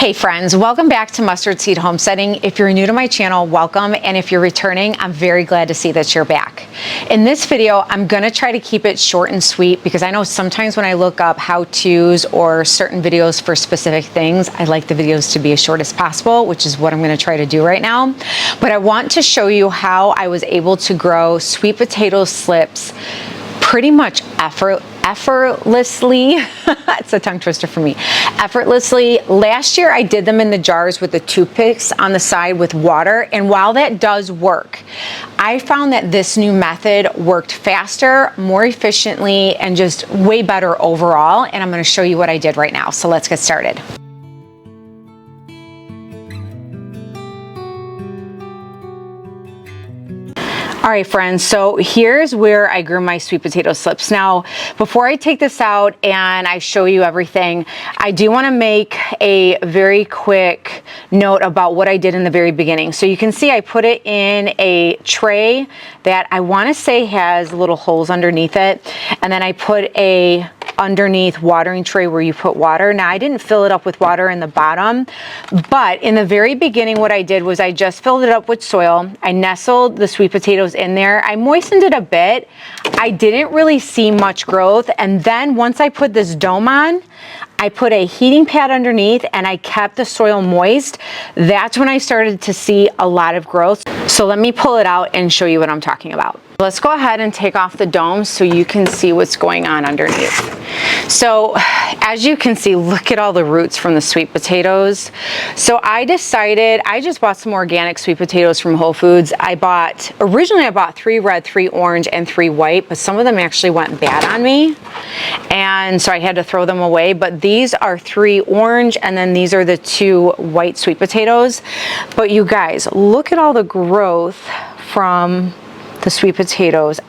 Hey friends, welcome back to Mustard Seed Homesteading. If you're new to my channel, welcome, and if you're returning, I'm very glad to see that you're back. In this video, I'm gonna try to keep it short and sweet because I know sometimes when I look up how-tos or certain videos for specific things, I like the videos to be as short as possible, which is what I'm gonna try to do right now. But I want to show you how I was able to grow sweet potato slips pretty much effortlessly. It's a tongue twister for me. Effortlessly. Last year I did them in the jars with the toothpicks on the side with water, and while that does work, I found that this new method worked faster, more efficiently, and just way better overall, and I'm going to show you what I did right now. So let's get started. All right, friends, so here's where I grew my sweet potato slips. Now, before I take this out and I show you everything, I do want to make a very quick note about what I did in the very beginning. So you can see I put it in a tray that I want to say has little holes underneath it, and then I put a underneath watering tray where you put water. Now, I didn't fill it up with water in the bottom, but in the very beginning what I did was I just filled it up with soil. I nestled the sweet potatoes in there. I moistened it a bit. I didn't really see much growth, and then once I put this dome on, I put a heating pad underneath and I kept the soil moist. That's when I started to see a lot of growth. So let me pull it out and show you what I'm talking about. Let's go ahead and take off the dome so you can see what's going on underneath. So as you can see, look at all the roots from the sweet potatoes. So I decided, I just bought some organic sweet potatoes from Whole Foods. Originally I bought 3 red, 3 orange, and 3 white, but some of them actually went bad on me. And so I had to throw them away, but these are 3 orange, and then these are the 2 white sweet potatoes. But you guys, look at all the growth from the sweet potatoes.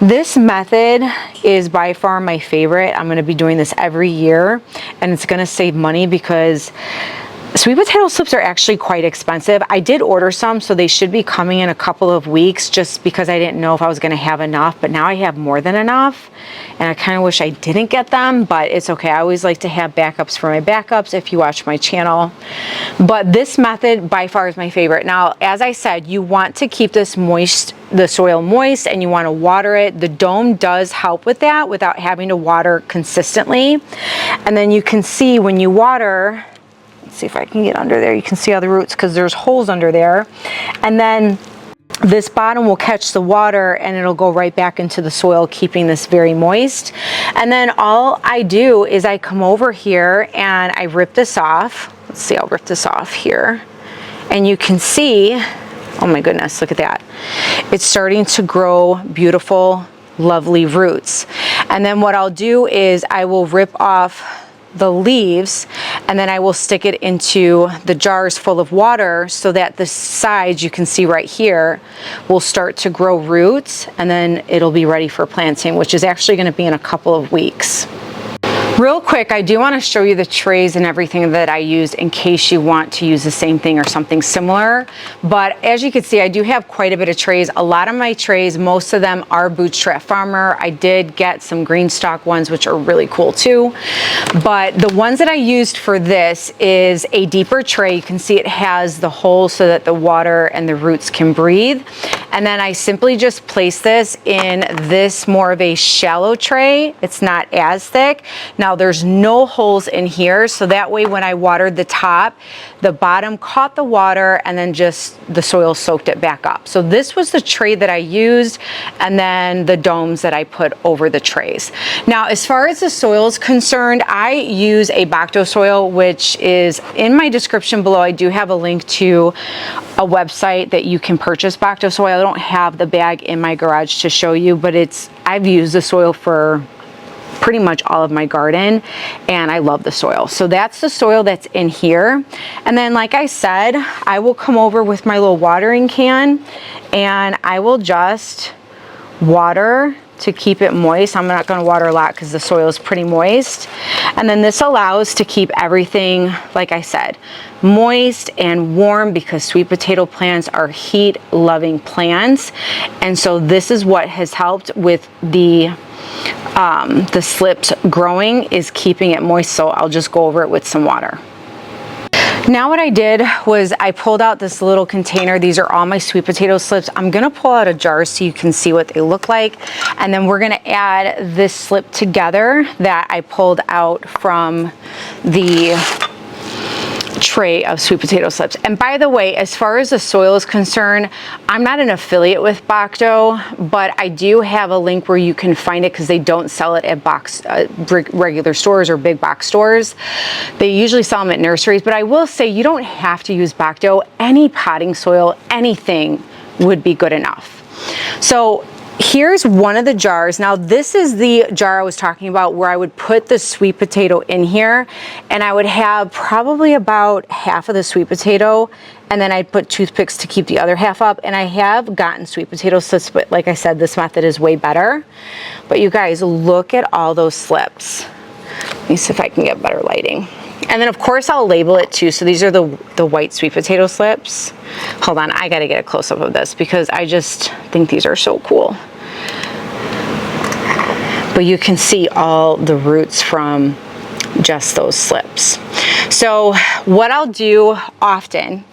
This method is by far my favorite. I'm going to be doing this every year, and it's going to save money because sweet potato slips are actually quite expensive. I did order some, so they should be coming in a couple of weeks just because I didn't know if I was going to have enough, but now I have more than enough, and I kind of wish I didn't get them, but it's okay. I always like to have backups for my backups if you watch my channel. But this method by far is my favorite. Now, as I said, you want to keep this moist, the soil moist, and you want to water it. The dome does help with that without having to water consistently. And then you can see when you water, let's see if I can get under there. You can see all the roots because there's holes under there. And then this bottom will catch the water and it'll go right back into the soil, keeping this very moist. And then all I do is I come over here and I rip this off. Let's see, I'll rip this off here. And you can see, oh my goodness, look at that. It's starting to grow beautiful, lovely roots. And then what I'll do is I will rip off the leaves, and then I will stick it into the jars full of water so that the sides, you can see right here, will start to grow roots, and then it'll be ready for planting, which is actually going to be in a couple of weeks. Real quick, I do want to show you the trays and everything that I used in case you want to use the same thing or something similar. But as you can see, I do have quite a bit of trays. A lot of my trays, most of them are Bootstrap Farmer. I did get some GREENSTALK ones, which are really cool too. But the ones that I used for this is a deeper tray. You can see it has the hole so that the water and the roots can breathe. And then I simply just place this in this more of a shallow tray. It's not as thick. Now there's no holes in here, so that way when I watered the top, the bottom caught the water and then just the soil soaked it back up. So this was the tray that I used, and then the domes that I put over the trays. Now as far as the soil is concerned, I use a Bacto soil, which is in my description below. I do have a link to a website that you can purchase Bacto soil. I don't have the bag in my garage to show you, but I've used the soil for pretty much all of my garden, and I love the soil. So that's the soil that's in here. And then like I said, I will come over with my little watering can and I will just water to keep it moist. I'm not going to water a lot because the soil is pretty moist. And then this allows to keep everything, like I said, moist and warm, because sweet potato plants are heat loving plants. And so this is what has helped with the slips growing, is keeping it moist. So I'll just go over it with some water. Now what I did was I pulled out this little container. These are all my sweet potato slips. I'm gonna pull out a jar so you can see what they look like. And then we're gonna add this slip together that I pulled out from the tray of sweet potato slips. And by the way, as far as the soil is concerned, I'm not an affiliate with Bocto, but I do have a link where you can find it because they don't sell it at regular stores or big box stores. They usually sell them at nurseries, but I will say you don't have to use Bocto. Any potting soil, anything would be good enough. So here's one of the jars. Now this is the jar I was talking about where I would put the sweet potato in here, and I would have probably about half of the sweet potato, and then I'd put toothpicks to keep the other half up. And I have gotten sweet potato slips, but like I said, this method is way better. But you guys, look at all those slips. Let me see if I can get better lighting. And then of course I'll label it too. So these are the white sweet potato slips. Hold on, I gotta get a close-up of this because I just think these are so cool. But you can see all the roots from just those slips. So what I'll do often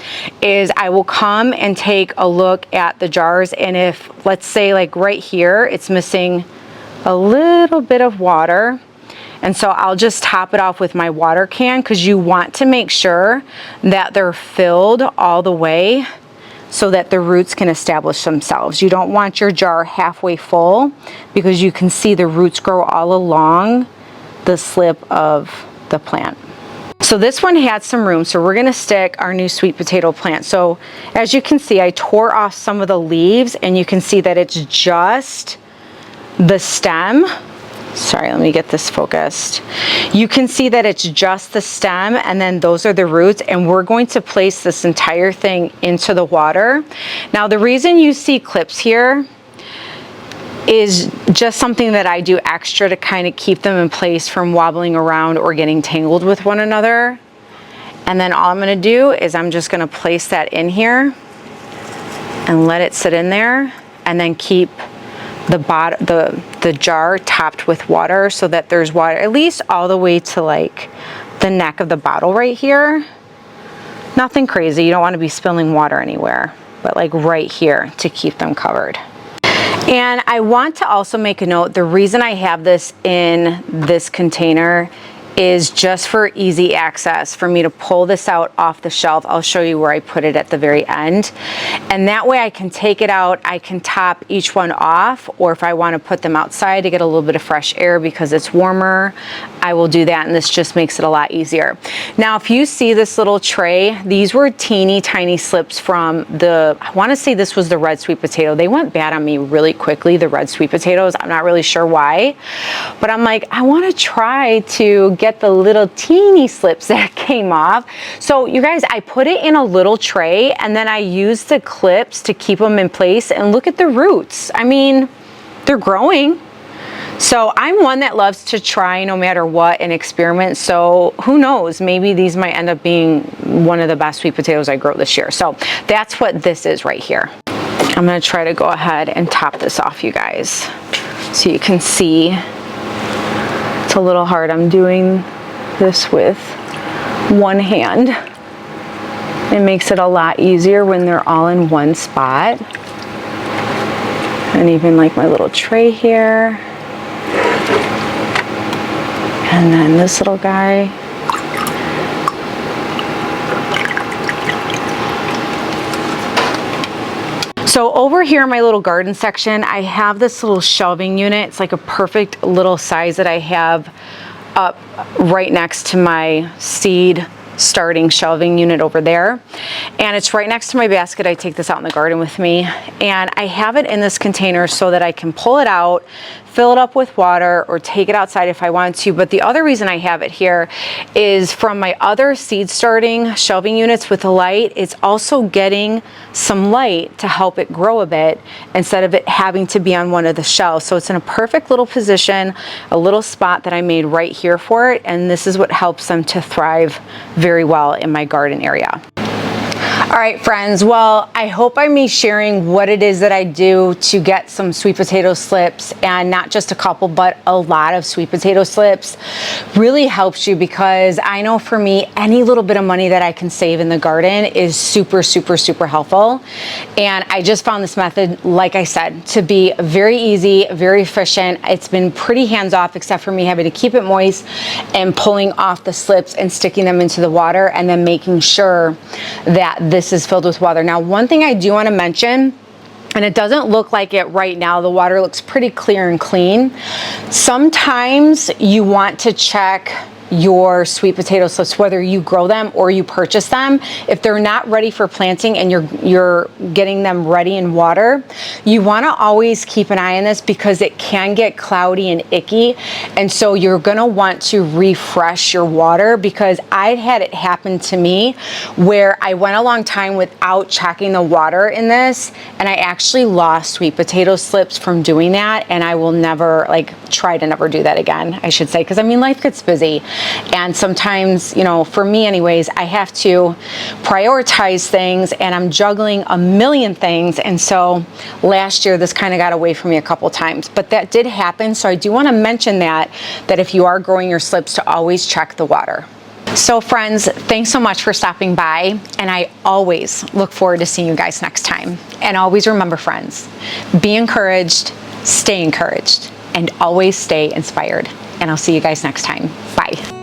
is I will come and take a look at the jars, and if, let's say like right here, it's missing a little bit of water, and so I'll just top it off with my water can, because you want to make sure that they're filled all the way so that the roots can establish themselves. You don't want your jar halfway full, because you can see the roots grow all along the slip of the plant. So this one had some room, so we're gonna stick our new sweet potato plant. So as you can see, I tore off some of the leaves, and you can see that it's just the stem. Sorry, let me get this focused. You can see that it's just the stem, and then those are the roots, and we're going to place this entire thing into the water. Now the reason you see clips here is just something that I do extra to kind of keep them in place from wobbling around or getting tangled with one another. And then all I'm gonna do is I'm just gonna place that in here and let it sit in there, and then keep the jar topped with water so that there's water at least all the way to like the neck of the bottle right here. Nothing crazy, you don't want to be spilling water anywhere, but like right here to keep them covered. And I want to also make a note, the reason I have this in this container is just for easy access, for me to pull this out off the shelf. I'll show you where I put it at the very end. And that way I can take it out, I can top each one off, or if I want to put them outside to get a little bit of fresh air because it's warmer, I will do that, and this just makes it a lot easier. Now if you see this little tray, these were teeny tiny slips from I want to say this was the red sweet potato. They went bad on me really quickly, the red sweet potatoes. I'm not really sure why, but I'm like, I want to try to get the little teeny slips that came off. So you guys, I put it in a little tray, and then I used the clips to keep them in place, and look at the roots. I mean, they're growing. So I'm one that loves to try no matter what and experiment. So who knows, maybe these might end up being one of the best sweet potatoes I grow this year. So that's what this is right here. I'm gonna try to go ahead and top this off, you guys, so you can see. It's a little hard. I'm doing this with one hand. It makes it a lot easier when they're all in one spot. And even like my little tray here. And then this little guy. So over here in my little garden section, I have this little shelving unit. It's like a perfect little size that I have up right next to my seed starting shelving unit over there. And it's right next to my basket. I take this out in the garden with me, and I have it in this container so that I can pull it out, fill it up with water, or take it outside if I want to. But the other reason I have it here is from my other seed starting shelving units with the light, it's also getting some light to help it grow a bit instead of it having to be on one of the shelves. So it's in a perfect little position, a little spot that I made right here for it, and this is what helps them to thrive very well in my garden area. All right, friends, well, I hope by me sharing what it is that I do to get some sweet potato slips, and not just a couple, but a lot of sweet potato slips, really helps you, because I know for me, any little bit of money that I can save in the garden is super, super, super helpful. And I just found this method, like I said, to be very easy, very efficient. It's been pretty hands-off, except for me having to keep it moist and pulling off the slips and sticking them into the water, and then making sure that this is filled with water. Now, one thing I do want to mention, and it doesn't look like it right now, the water looks pretty clear and clean. Sometimes you want to check your sweet potato slips, whether you grow them or you purchase them. If they're not ready for planting and you're getting them ready in water, you want to always keep an eye on this, because it can get cloudy and icky, and so you're going to want to refresh your water. Because I've had it happen to me where I went a long time without checking the water in this, and I actually lost sweet potato slips from doing that, and I will never, try to never do that again, I should say, because I mean, life gets busy. And sometimes, you know, for me anyways, I have to prioritize things, and I'm juggling a million things. And so last year, this kind of got away from me a couple times, but that did happen. So I do want to mention that if you are growing your slips, to always check the water. So friends, thanks so much for stopping by, and I always look forward to seeing you guys next time. And always remember, friends, be encouraged, stay encouraged, and always stay inspired. And I'll see you guys next time. Bye.